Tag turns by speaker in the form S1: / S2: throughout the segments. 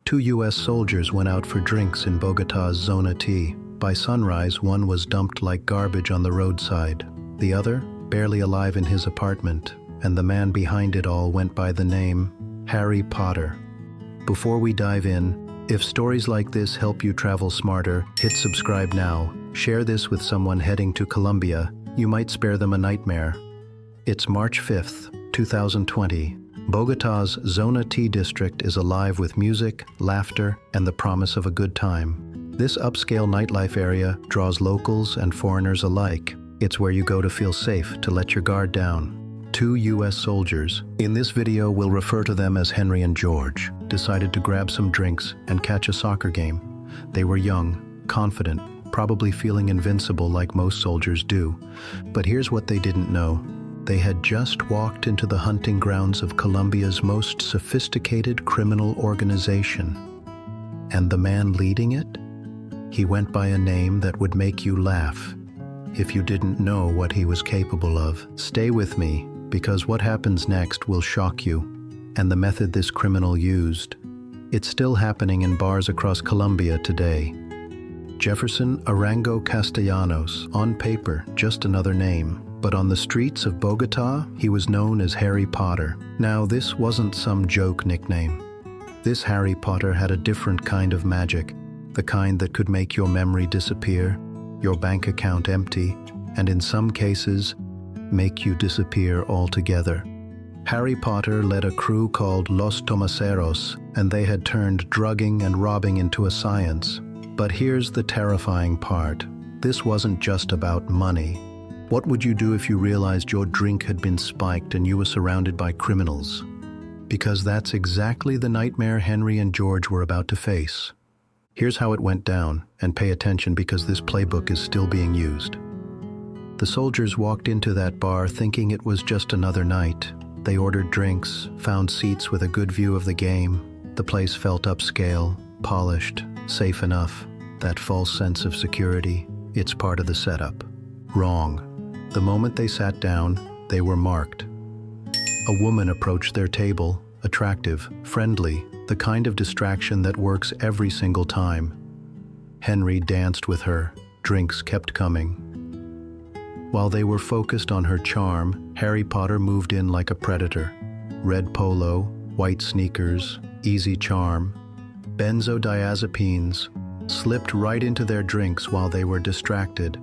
S1: Two U.S. soldiers went out for drinks in Bogotá's Zona. By sunrise, one was dumped like garbage on the roadside. The other, barely alive in his apartment, and the man behind it all went by the name Harry Potter. Before we dive in, if stories like this help you travel smarter, hit subscribe now. Share this with someone heading to Colombia. You might spare them a nightmare. It's March 5th, 2020. Bogotá's Zona district is alive with music, laughter, and the promise of a good time. This upscale nightlife area draws locals and foreigners alike. It's where you go to feel safe, to let your guard down. Two U.S. soldiers, in this video we'll refer to them as Henry and George, decided to grab some drinks and catch a soccer game. They were young, confident, probably feeling invincible like most soldiers do. But here's what they didn't know. They had just walked into the hunting grounds of Colombia's most sophisticated criminal organization. And the man leading it? He went by a name that would make you laugh if you didn't know what he was capable of. Stay with me, because what happens next will shock you. And the method this criminal used, it's still happening in bars across Colombia today. Jefferson Arango Castellanos, on paper, just another name. But on the streets of Bogotá, he was known as Harry Potter. Now, this wasn't some joke nickname. This Harry Potter had a different kind of magic, the kind that could make your memory disappear, your bank account empty, and in some cases, make you disappear altogether. Harry Potter led a crew called Los Tomaseros, and they had turned drugging and robbing into a science. But here's the terrifying part. This wasn't just about money. What would you do if you realized your drink had been spiked and you were surrounded by criminals? Because that's exactly the nightmare Henry and George were about to face. Here's how it went down, and pay attention because this playbook is still being used. The soldiers walked into that bar thinking it was just another night. They ordered drinks, found seats with a good view of the game. The place felt upscale, polished, safe enough. That false sense of security, it's part of the setup. Wrong. The moment they sat down, they were marked. A woman approached their table, attractive, friendly, the kind of distraction that works every single time. Henry danced with her, drinks kept coming. While they were focused on her charm, Harry Potter moved in like a predator. Red polo, white sneakers, easy charm. Benzodiazepines slipped right into their drinks while they were distracted.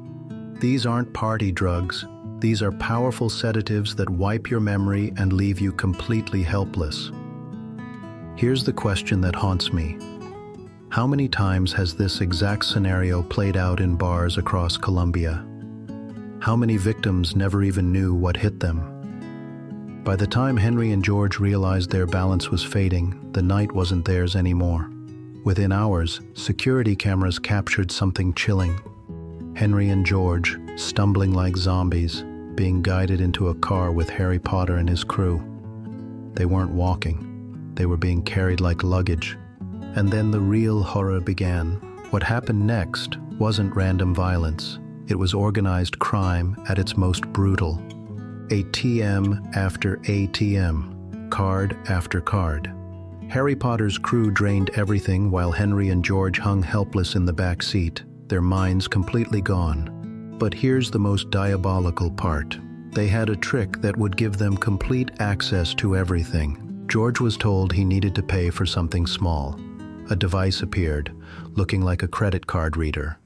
S1: These aren't party drugs. These are powerful sedatives that wipe your memory and leave you completely helpless. Here's the question that haunts me. How many times has this exact scenario played out in bars across Colombia? How many victims never even knew what hit them? By the time Henry and George realized their balance was fading, the night wasn't theirs anymore. Within hours, security cameras captured something chilling. Henry and George, stumbling like zombies, being guided into a car with Harry Potter and his crew. They weren't walking. They were being carried like luggage. And then the real horror began. What happened next wasn't random violence. It was organized crime at its most brutal. ATM after ATM, card after card. Harry Potter's crew drained everything while Henry and George hung helpless in the back seat, their minds completely gone. But here's the most diabolical part. They had a trick that would give them complete access to everything. George was told he needed to pay for something small. A device appeared, looking like a credit card reader.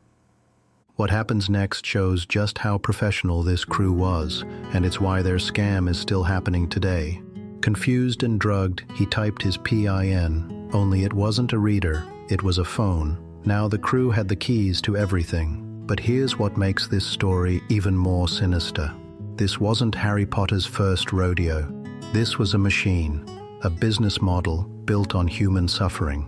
S1: What happens next shows just how professional this crew was, and it's why their scam is still happening today. Confused and drugged, he typed his PIN, only it wasn't a reader, it was a phone. Now the crew had the keys to everything. But here's what makes this story even more sinister. This wasn't Harry Potter's first rodeo. This was a machine, a business model built on human suffering.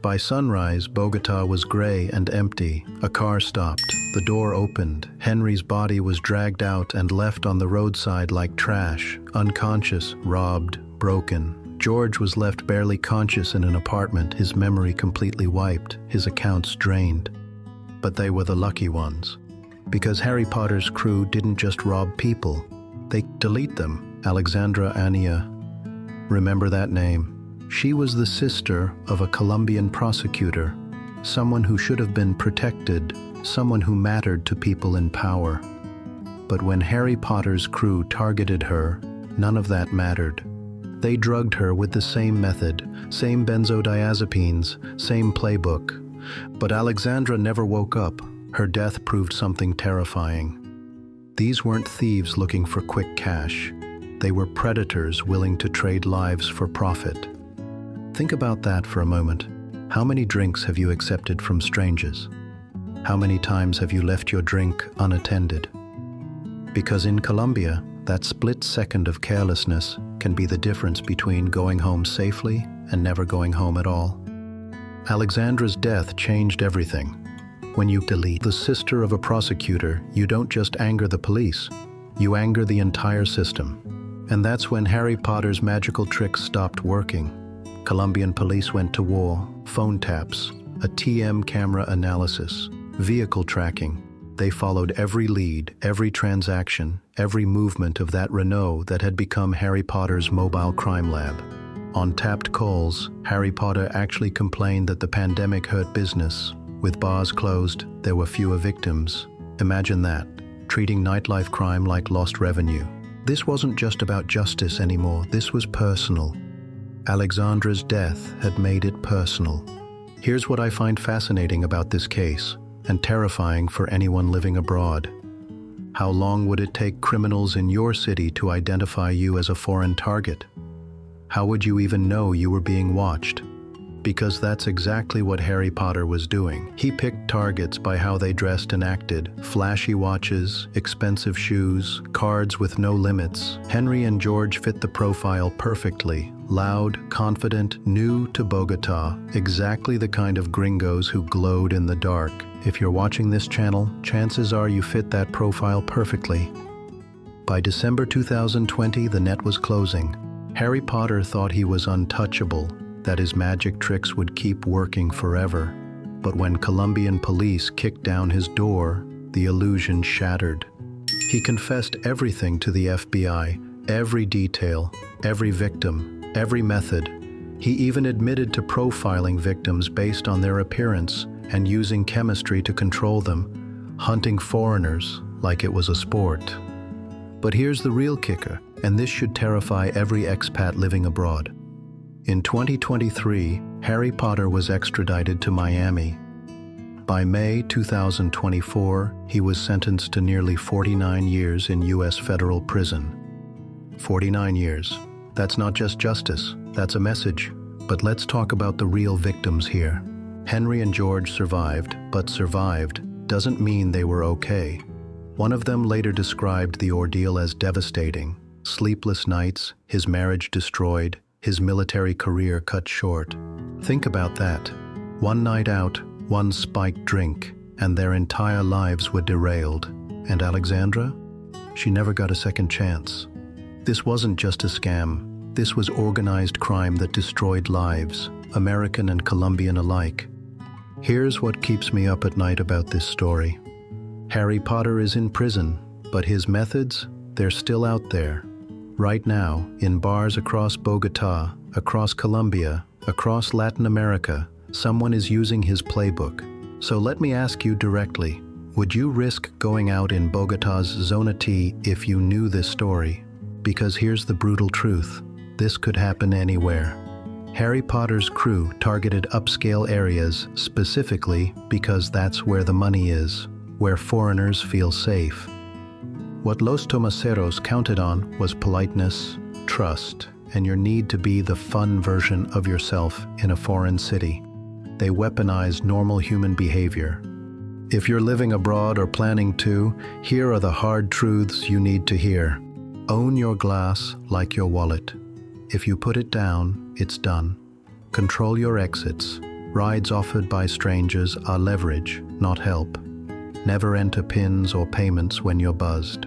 S1: By sunrise, Bogotá was gray and empty. A car stopped. The door opened. Henry's body was dragged out and left on the roadside like trash, unconscious, robbed, broken. George was left barely conscious in an apartment, his memory completely wiped, his accounts drained. But they were the lucky ones. Because Harry Potter's crew didn't just rob people, they delete them. Alexandra Ania. Remember that name. She was the sister of a Colombian prosecutor, someone who should have been protected, someone who mattered to people in power. But when Harry Potter's crew targeted her, none of that mattered. They drugged her with the same method, same benzodiazepines, same playbook. But Alexandra never woke up. Her death proved something terrifying. These weren't thieves looking for quick cash. They were predators willing to trade lives for profit. Think about that for a moment. How many drinks have you accepted from strangers? How many times have you left your drink unattended? Because in Colombia, that split second of carelessness can be the difference between going home safely and never going home at all. Alexandra's death changed everything. When you delete the sister of a prosecutor, you don't just anger the police, you anger the entire system. And that's when Harry Potter's magical tricks stopped working. Colombian police went to war, phone taps, a TM camera analysis, vehicle tracking. They followed every lead, every transaction, every movement of that Renault that had become Harry Potter's mobile crime lab. On tapped calls, Harry Potter actually complained that the pandemic hurt business. With bars closed, there were fewer victims. Imagine that, treating nightlife crime like lost revenue. This wasn't just about justice anymore, this was personal. Alexandra's death had made it personal. Here's what I find fascinating about this case, and terrifying for anyone living abroad. How long would it take criminals in your city to identify you as a foreign target? How would you even know you were being watched? Because that's exactly what Harry Potter was doing. He picked targets by how they dressed and acted. Flashy watches, expensive shoes, cards with no limits. Henry and George fit the profile perfectly. Loud, confident, new to Bogota. Exactly the kind of gringos who glowed in the dark. If you're watching this channel, chances are you fit that profile perfectly. By December 2020, the net was closing. Harry Potter thought he was untouchable, that his magic tricks would keep working forever. But when Colombian police kicked down his door, the illusion shattered. He confessed everything to the FBI, every detail, every victim, every method. He even admitted to profiling victims based on their appearance and using chemistry to control them, hunting foreigners like it was a sport. But here's the real kicker, and this should terrify every expat living abroad. In 2023, Harry Potter was extradited to Miami. By May 2024, he was sentenced to nearly 49 years in U.S. federal prison. 49 years. That's not just justice, that's a message. But let's talk about the real victims here. Henry and George survived, but survived doesn't mean they were okay. One of them later described the ordeal as devastating. Sleepless nights, his marriage destroyed, his military career cut short. Think about that. One night out, one spiked drink, and their entire lives were derailed. And Alexandra? She never got a second chance. This wasn't just a scam. This was organized crime that destroyed lives, American and Colombian alike. Here's what keeps me up at night about this story. Harry Potter is in prison, but his methods, they're still out there. Right now, in bars across Bogota, across Colombia, across Latin America, someone is using his playbook. So let me ask you directly, would you risk going out in Bogota's Zona if you knew this story? Because here's the brutal truth, this could happen anywhere. Harry Potter's crew targeted upscale areas specifically because that's where the money is, where foreigners feel safe. What Los Tomaseros counted on was politeness, trust, and your need to be the fun version of yourself in a foreign city. They weaponized normal human behavior. If you're living abroad or planning to, here are the hard truths you need to hear. Own your glass like your wallet. If you put it down, it's done. Control your exits. Rides offered by strangers are leverage, not help. Never enter pins or payments when you're buzzed.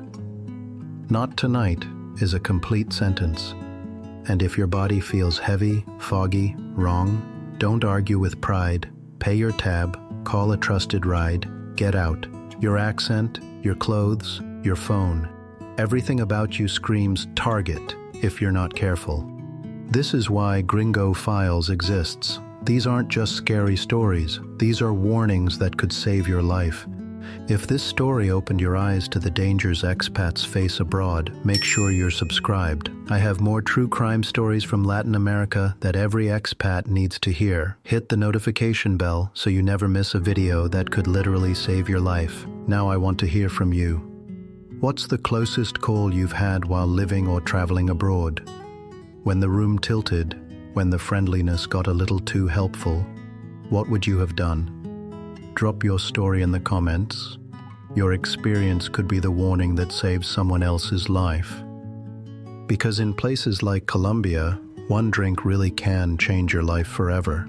S1: Not tonight is a complete sentence. And if your body feels heavy, foggy, wrong, don't argue with pride. Pay your tab, call a trusted ride, get out. Your accent, your clothes, your phone. Everything about you screams target if you're not careful. This is why Gringo Files exists. These aren't just scary stories. These are warnings that could save your life. If this story opened your eyes to the dangers expats face abroad, make sure you're subscribed. I have more true crime stories from Latin America that every expat needs to hear. Hit the notification bell so you never miss a video that could literally save your life. Now I want to hear from you. What's the closest call you've had while living or traveling abroad? When the room tilted, when the friendliness got a little too helpful, what would you have done? Drop your story in the comments. Your experience could be the warning that saves someone else's life. Because in places like Colombia, one drink really can change your life forever.